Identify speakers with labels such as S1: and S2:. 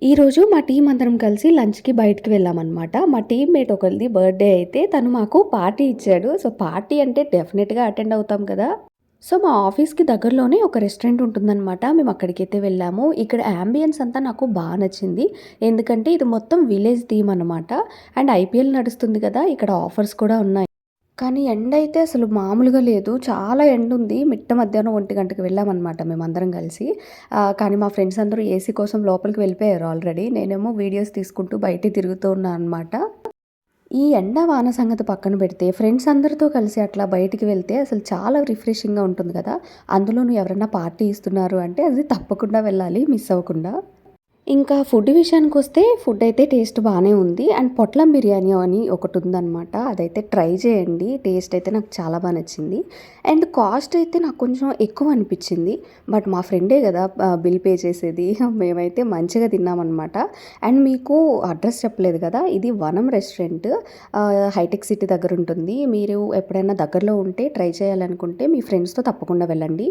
S1: ఈరోజు మా టీమ్ అందరం కలిసి లంచ్‌కి బయటికి వెళ్ళామనమాట. మా టీమ్‌మేట్ ఒకళ్ళది బర్త్‌డే అయితే తను మాకు పార్టీ ఇచ్చాడు. సో, పార్టీ అంటే డెఫినిట్‌గా అటెండ్ అవుతాం కదా! సో, మా ఆఫీస్‌కి దగ్గరలోనే ఒక రెస్టారెంట్ ఉంటుందనమాట. మేము అక్కడికైతే వెళ్ళాము. ఇక్కడ యాంబియన్స్ అంతా నాకు నచ్చింది. ఎందుకంటే ఇది మొత్తం విలేజ్ థీమ్ అనమాట. అండ్ ఐపీఎల్ నడుస్తుంది కదా! ఇక్కడ ఆఫర్స్ కూడా ఉన్నాయి. కానీ ఎండయితే అసలు మామూలుగా లేదు. చాలా ఎండుంది. మిట్ట మధ్యాహ్నం 1 గంటకి వెళ్ళామనమాట మేమందరం కలిసి. కానీ మా ఫ్రెండ్స్ అందరూ ఏసీ కోసం లోపలికి వెళ్ళిపోయారు ఆల్రెడీ. నేనేమో వీడియోస్ తీసుకుంటూ బయటే తిరుగుతూ ఉన్నా అనమాట. ఈ ఎండ, వాన సంగతి పక్కన పెడితే ఫ్రెండ్స్ అందరితో కలిసి అట్లా బయటికి వెళ్తే అసలు చాలా రిఫ్రెషింగ్‌గా ఉంటుంది గదా! అందులోనూ ఎవరన్నా పార్టీ ఇస్తున్నారు అంటే అది తప్పకుండా వెళ్ళాలి మిస్ అవ్వకుండా. ఇంకా ఫుడ్ విషయానికొస్తే ఫుడ్డయితే టేస్ట్ బానే ఉంది. అండ్ పొట్లం బిర్యానీ అని ఒకటుందనమాట. అదైతే ట్రై చేయండి. టేస్ట్ అయితే నాకు చాలా నచ్చింది. అండ్ కాస్ట్ అయితే నాకు కొంచెం ఎక్కువ అనిపిచ్చింది. బట్ మా ఫ్రెండే గదా! బిల్ పే చేసేది. మేమైతే మంచిగా తిన్నామనమాట. అండ్ మీకు అడ్రస్ చెప్పలేదు కదా! ఇది వనం రెస్టారెంట్. Hitech city దగ్గరుంటుంది. మీరు ఎప్పుడైనా దగ్గరలో ఉంటే ట్రై చేయాలనుకుంటే మీ ఫ్రెండ్స్‌తో తప్పకుండా వెళ్ళండి.